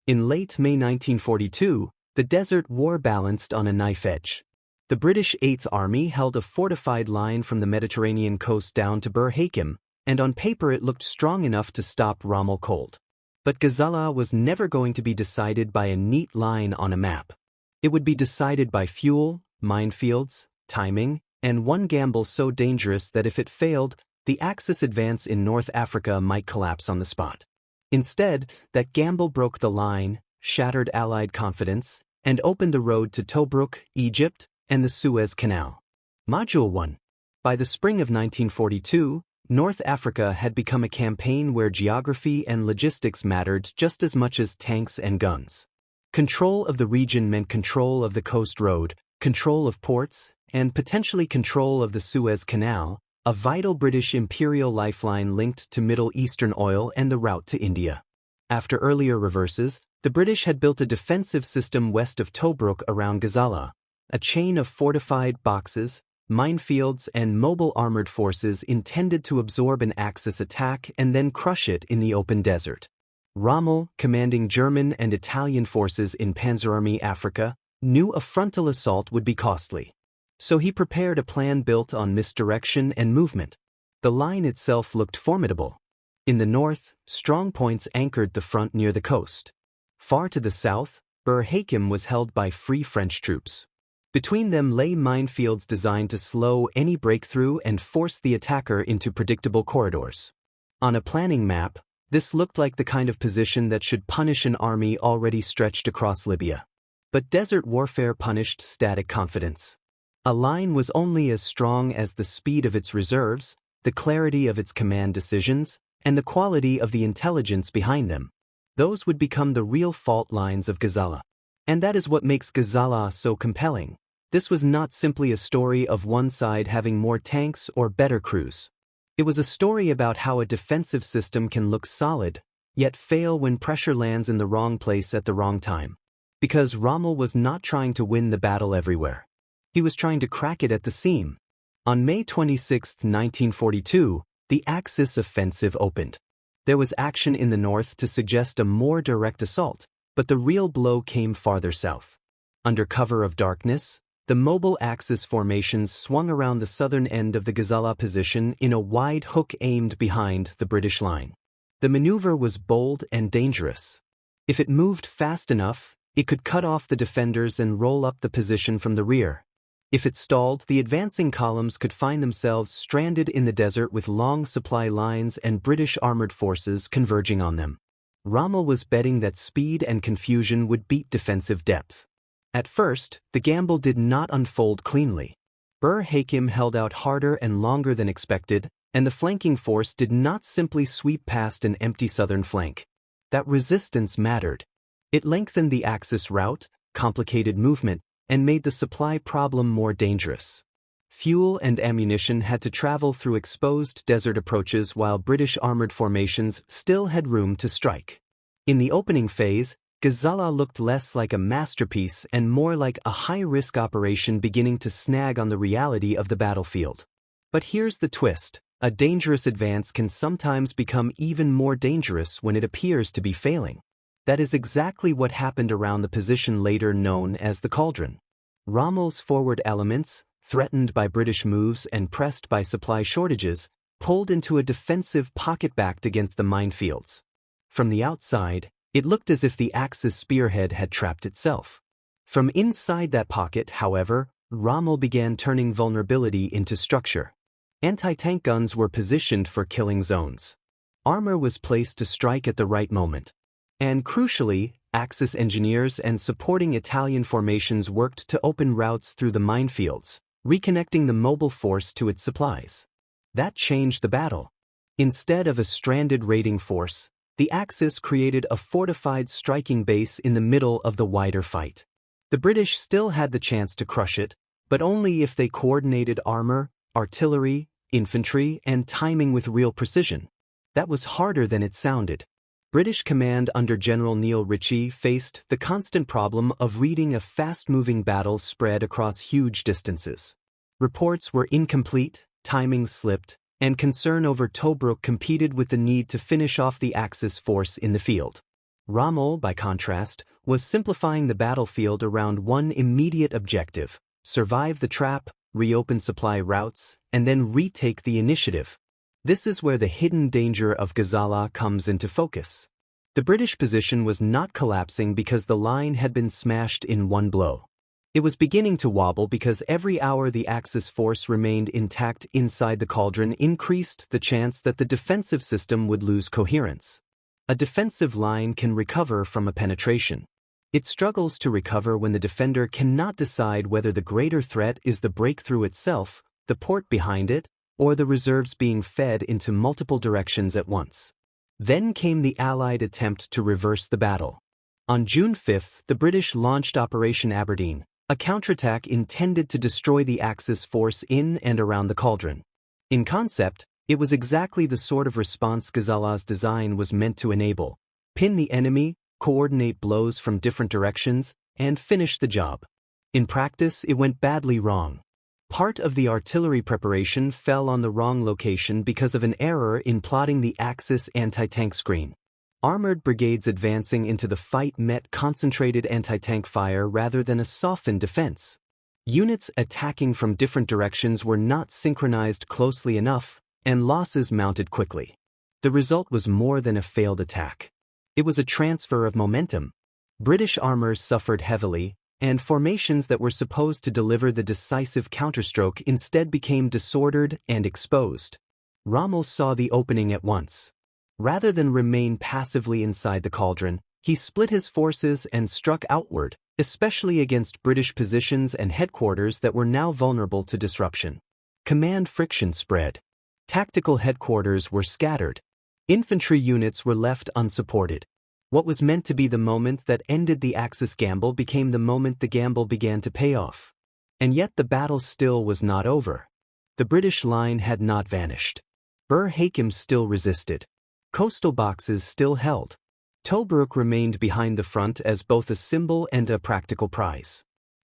In late May 1942, the desert war balanced on a knife edge. The British 8th Army held a fortified line from the Mediterranean coast down to Bir Hakeim, and on paper it looked strong enough to stop Rommel cold. But Gazala was never going to be decided by a neat line on a map. It would be decided by fuel, minefields, timing, and one gamble so dangerous that if it failed, the Axis advance in North Africa might collapse on the spot. Instead, that gamble broke the line, shattered Allied confidence, and opened the road to Tobruk, Egypt, and the Suez Canal. Module 1. By the spring of 1942, North Africa had become a campaign where geography and logistics mattered just as much as tanks and guns. Control of the region meant control of the coast road, control of ports, and potentially control of the Suez Canal, a vital British imperial lifeline linked to Middle Eastern oil and the route to India. After earlier reverses, the British had built a defensive system west of Tobruk around Gazala, a chain of fortified boxes, minefields, and mobile armored forces intended to absorb an Axis attack and then crush it in the open desert. Rommel, commanding German and Italian forces in Panzerarmee Africa, knew a frontal assault would be costly. So he prepared a plan built on misdirection and movement. The line itself looked formidable. In the north, strong points anchored the front near the coast. Far to the south, Bir Hakeim was held by Free French troops. Between them lay minefields designed to slow any breakthrough and force the attacker into predictable corridors. On a planning map, this looked like the kind of position that should punish an army already stretched across Libya. But desert warfare punished static confidence. A line was only as strong as the speed of its reserves, the clarity of its command decisions, and the quality of the intelligence behind them. Those would become the real fault lines of Gazala. And that is what makes Gazala so compelling. This was not simply a story of one side having more tanks or better crews. It was a story about how a defensive system can look solid, yet fail when pressure lands in the wrong place at the wrong time. Because Rommel was not trying to win the battle everywhere. He was trying to crack it at the seam. On May 26, 1942, the Axis offensive opened. There was action in the north to suggest a more direct assault, but the real blow came farther south. Under cover of darkness, the mobile Axis formations swung around the southern end of the Gazala position in a wide hook aimed behind the British line. The maneuver was bold and dangerous. If it moved fast enough, it could cut off the defenders and roll up the position from the rear. If it stalled, the advancing columns could find themselves stranded in the desert with long supply lines and British armored forces converging on them. Rommel was betting that speed and confusion would beat defensive depth. At first, the gamble did not unfold cleanly. Bir Hakeim held out harder and longer than expected, and the flanking force did not simply sweep past an empty southern flank. That resistance mattered. It lengthened the Axis route, complicated movement, and made the supply problem more dangerous. Fuel and ammunition had to travel through exposed desert approaches while British armored formations still had room to strike. In the opening phase, Gazala looked less like a masterpiece and more like a high-risk operation beginning to snag on the reality of the battlefield. But here's the twist. A dangerous advance can sometimes become even more dangerous when it appears to be failing. That is exactly what happened around the position later known as the Cauldron. Rommel's forward elements, threatened by British moves and pressed by supply shortages, pulled into a defensive pocket backed against the minefields. From the outside, it looked as if the Axis spearhead had trapped itself. From inside that pocket, however, Rommel began turning vulnerability into structure. Anti-tank guns were positioned for killing zones. Armor was placed to strike at the right moment. And crucially, Axis engineers and supporting Italian formations worked to open routes through the minefields, reconnecting the mobile force to its supplies. That changed the battle. Instead of a stranded raiding force, the Axis created a fortified striking base in the middle of the wider fight. The British still had the chance to crush it, but only if they coordinated armor, artillery, infantry, and timing with real precision. That was harder than it sounded. British command under General Neil Ritchie faced the constant problem of reading a fast-moving battle spread across huge distances. Reports were incomplete, timing slipped, and concern over Tobruk competed with the need to finish off the Axis force in the field. Rommel, by contrast, was simplifying the battlefield around one immediate objective: survive the trap, reopen supply routes, and then retake the initiative. This is where the hidden danger of Gazala comes into focus. The British position was not collapsing because the line had been smashed in one blow. It was beginning to wobble because every hour the Axis force remained intact inside the Cauldron increased the chance that the defensive system would lose coherence. A defensive line can recover from a penetration. It struggles to recover when the defender cannot decide whether the greater threat is the breakthrough itself, the port behind it, or the reserves being fed into multiple directions at once. Then came the Allied attempt to reverse the battle. On June 5, the British launched Operation Aberdeen, a counterattack intended to destroy the Axis force in and around the Cauldron. In concept, it was exactly the sort of response Gazala's design was meant to enable: pin the enemy, coordinate blows from different directions, and finish the job. In practice, it went badly wrong. Part of the artillery preparation fell on the wrong location because of an error in plotting the Axis anti-tank screen. Armored brigades advancing into the fight met concentrated anti-tank fire rather than a softened defense. Units attacking from different directions were not synchronized closely enough, and losses mounted quickly. The result was more than a failed attack. It was a transfer of momentum. British armor suffered heavily, and formations that were supposed to deliver the decisive counterstroke instead became disordered and exposed. Rommel saw the opening at once. Rather than remain passively inside the Cauldron, he split his forces and struck outward, especially against British positions and headquarters that were now vulnerable to disruption. Command friction spread. Tactical headquarters were scattered. Infantry units were left unsupported. What was meant to be the moment that ended the Axis gamble became the moment the gamble began to pay off. And yet the battle still was not over. The British line had not vanished. Bir Hakeim still resisted. Coastal boxes still held. Tobruk remained behind the front as both a symbol and a practical prize.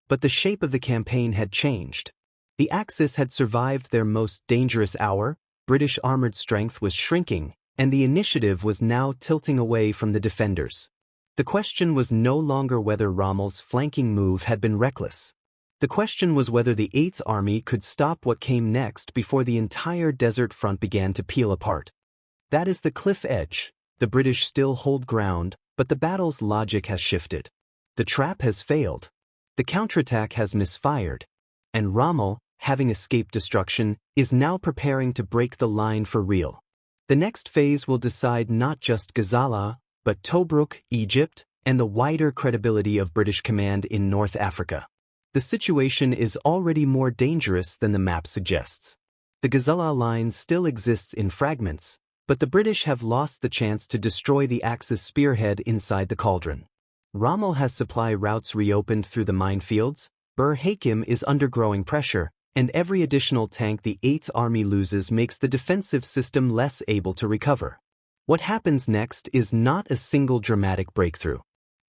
But the shape of the campaign had changed. The Axis had survived their most dangerous hour, British armored strength was shrinking, and the initiative was now tilting away from the defenders. The question was no longer whether Rommel's flanking move had been reckless. The question was whether the Eighth Army could stop what came next before the entire desert front began to peel apart. That is the cliff edge. The British still hold ground, but the battle's logic has shifted. The trap has failed. The counterattack has misfired. And Rommel, having escaped destruction, is now preparing to break the line for real. The next phase will decide not just Gazala, but Tobruk, Egypt, and the wider credibility of British command in North Africa. The situation is already more dangerous than the map suggests. The Gazala Line still exists in fragments, but the British have lost the chance to destroy the Axis spearhead inside the Cauldron. Rommel has supply routes reopened through the minefields, Bir Hakeim is under growing pressure, and every additional tank the Eighth Army loses makes the defensive system less able to recover. What happens next is not a single dramatic breakthrough.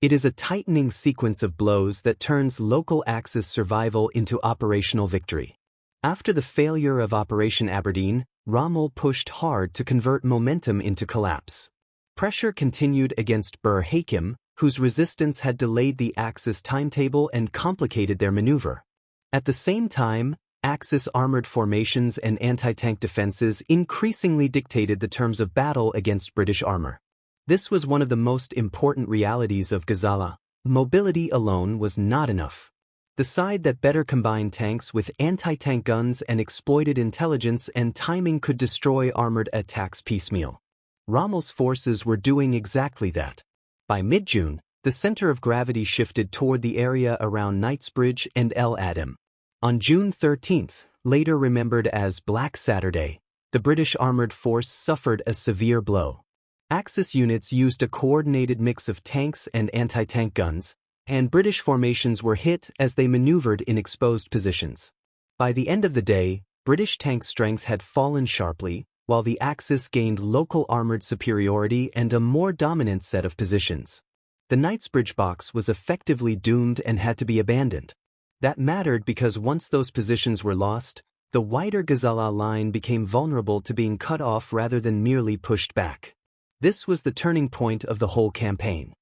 It is a tightening sequence of blows that turns local Axis survival into operational victory. After the failure of Operation Aberdeen, Rommel pushed hard to convert momentum into collapse. Pressure continued against Bir Hakeim, whose resistance had delayed the Axis timetable and complicated their maneuver. At the same time, Axis armored formations and anti-tank defenses increasingly dictated the terms of battle against British armor. This was one of the most important realities of Gazala. Mobility alone was not enough. The side that better combined tanks with anti-tank guns and exploited intelligence and timing could destroy armored attacks piecemeal. Rommel's forces were doing exactly that. By mid-June, the center of gravity shifted toward the area around Knightsbridge and El Adam. On June 13, later remembered as Black Saturday, the British armored force suffered a severe blow. Axis units used a coordinated mix of tanks and anti-tank guns, and British formations were hit as they maneuvered in exposed positions. By the end of the day, British tank strength had fallen sharply, while the Axis gained local armored superiority and a more dominant set of positions. The Knightsbridge box was effectively doomed and had to be abandoned. That mattered because once those positions were lost, the wider Gazala line became vulnerable to being cut off rather than merely pushed back. This was the turning point of the whole campaign.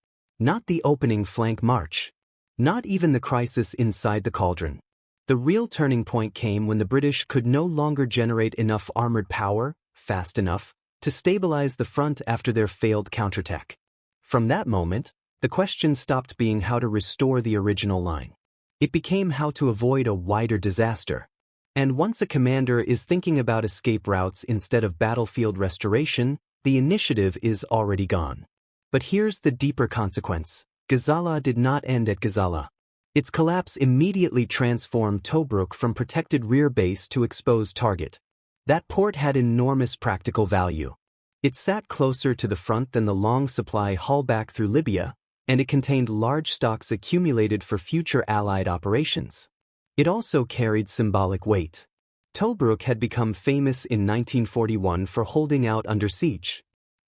Not the opening flank march. Not even the crisis inside the Cauldron. The real turning point came when the British could no longer generate enough armored power, fast enough, to stabilize the front after their failed counterattack. From that moment, the question stopped being how to restore the original line. It became how to avoid a wider disaster. And once a commander is thinking about escape routes instead of battlefield restoration, the initiative is already gone. But here's the deeper consequence. Gazala did not end at Gazala. Its collapse immediately transformed Tobruk from protected rear base to exposed target. That port had enormous practical value. It sat closer to the front than the long supply haulback through Libya, and it contained large stocks accumulated for future Allied operations. It also carried symbolic weight. Tobruk had become famous in 1941 for holding out under siege.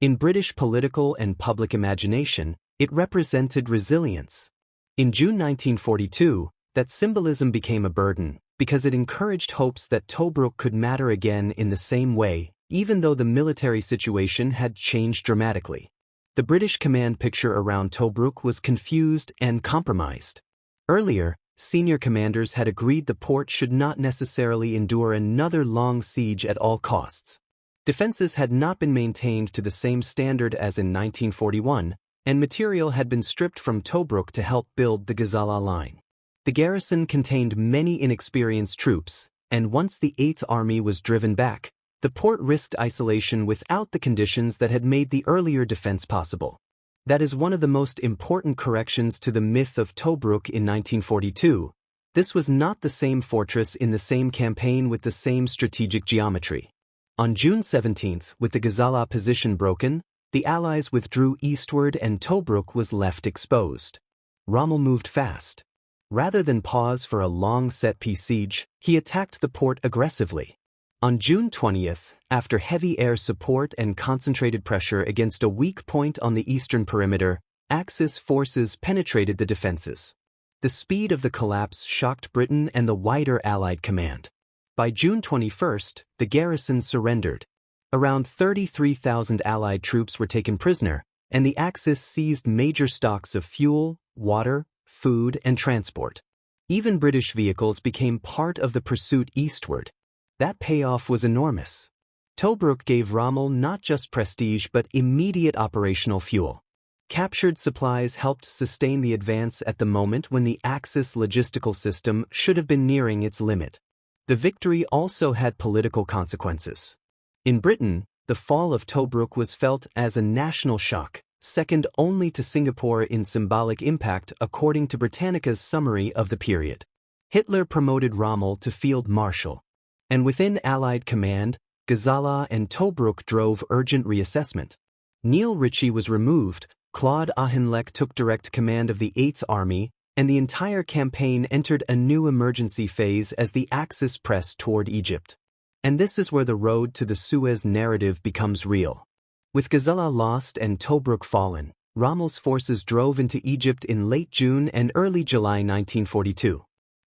In British political and public imagination, it represented resilience. In June 1942, that symbolism became a burden, because it encouraged hopes that Tobruk could matter again in the same way, even though the military situation had changed dramatically. The British command picture around Tobruk was confused and compromised. Earlier, senior commanders had agreed the port should not necessarily endure another long siege at all costs. Defenses had not been maintained to the same standard as in 1941, and material had been stripped from Tobruk to help build the Gazala Line. The garrison contained many inexperienced troops, and once the 8th Army was driven back, the port risked isolation without the conditions that had made the earlier defense possible. That is one of the most important corrections to the myth of Tobruk in 1942. This was not the same fortress in the same campaign with the same strategic geometry. On June 17, with the Gazala position broken, the Allies withdrew eastward and Tobruk was left exposed. Rommel moved fast. Rather than pause for a long set-piece siege, he attacked the port aggressively. On June 20, after heavy air support and concentrated pressure against a weak point on the eastern perimeter, Axis forces penetrated the defenses. The speed of the collapse shocked Britain and the wider Allied command. By June 21, the garrison surrendered. Around 33,000 Allied troops were taken prisoner, and the Axis seized major stocks of fuel, water, food, and transport. Even British vehicles became part of the pursuit eastward. That payoff was enormous. Tobruk gave Rommel not just prestige but immediate operational fuel. Captured supplies helped sustain the advance at the moment when the Axis logistical system should have been nearing its limit. The victory also had political consequences. In Britain, the fall of Tobruk was felt as a national shock, second only to Singapore in symbolic impact according to Britannica's summary of the period. Hitler promoted Rommel to field marshal. And within Allied command, Gazala and Tobruk drove urgent reassessment. Neil Ritchie was removed, Claude Auchinleck took direct command of the 8th Army, and the entire campaign entered a new emergency phase as the Axis pressed toward Egypt. And this is where the road to the Suez narrative becomes real. With Gazala lost and Tobruk fallen, Rommel's forces drove into Egypt in late June and early July 1942.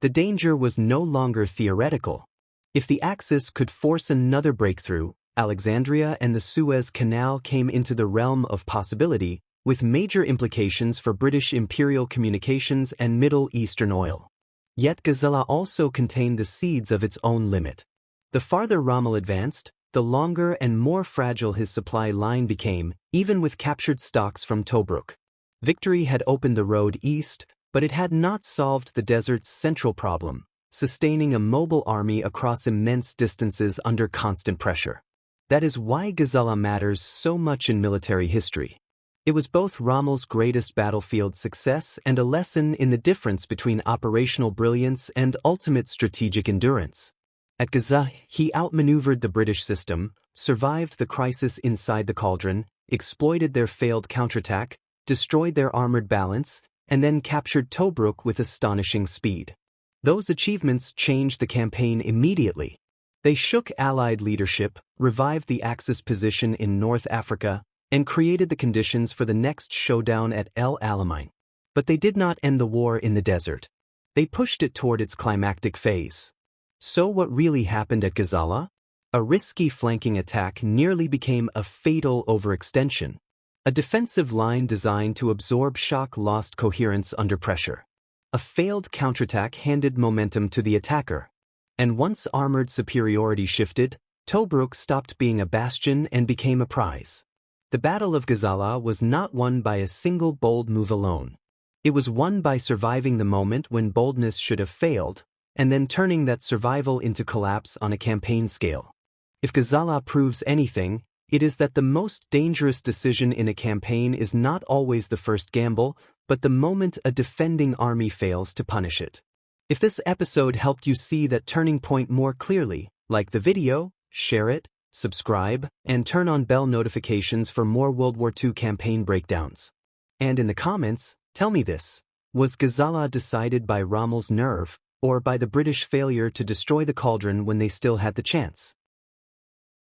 The danger was no longer theoretical. If the Axis could force another breakthrough, Alexandria and the Suez Canal came into the realm of possibility, with major implications for British imperial communications and Middle Eastern oil. Yet Gazala also contained the seeds of its own limit. The farther Rommel advanced, the longer and more fragile his supply line became, even with captured stocks from Tobruk. Victory had opened the road east, but it had not solved the desert's central problem, sustaining a mobile army across immense distances under constant pressure. That is why Gazala matters so much in military history. It was both Rommel's greatest battlefield success and a lesson in the difference between operational brilliance and ultimate strategic endurance. At Gazala, he outmaneuvered the British system, survived the crisis inside the Cauldron, exploited their failed counterattack, destroyed their armored balance, and then captured Tobruk with astonishing speed. Those achievements changed the campaign immediately. They shook Allied leadership, revived the Axis position in North Africa, and created the conditions for the next showdown at El Alamein. But they did not end the war in the desert. They pushed it toward its climactic phase. So what really happened at Gazala? A risky flanking attack nearly became a fatal overextension. A defensive line designed to absorb shock lost coherence under pressure. A failed counterattack handed momentum to the attacker. And once armored superiority shifted, Tobruk stopped being a bastion and became a prize. The Battle of Gazala was not won by a single bold move alone. It was won by surviving the moment when boldness should have failed, and then turning that survival into collapse on a campaign scale. If Gazala proves anything, it is that the most dangerous decision in a campaign is not always the first gamble, but the moment a defending army fails to punish it. If this episode helped you see that turning point more clearly, like the video, share it, subscribe, and turn on bell notifications for more World War II campaign breakdowns. And in the comments, tell me this: was Gazala decided by Rommel's nerve, or by the British failure to destroy the Cauldron when they still had the chance?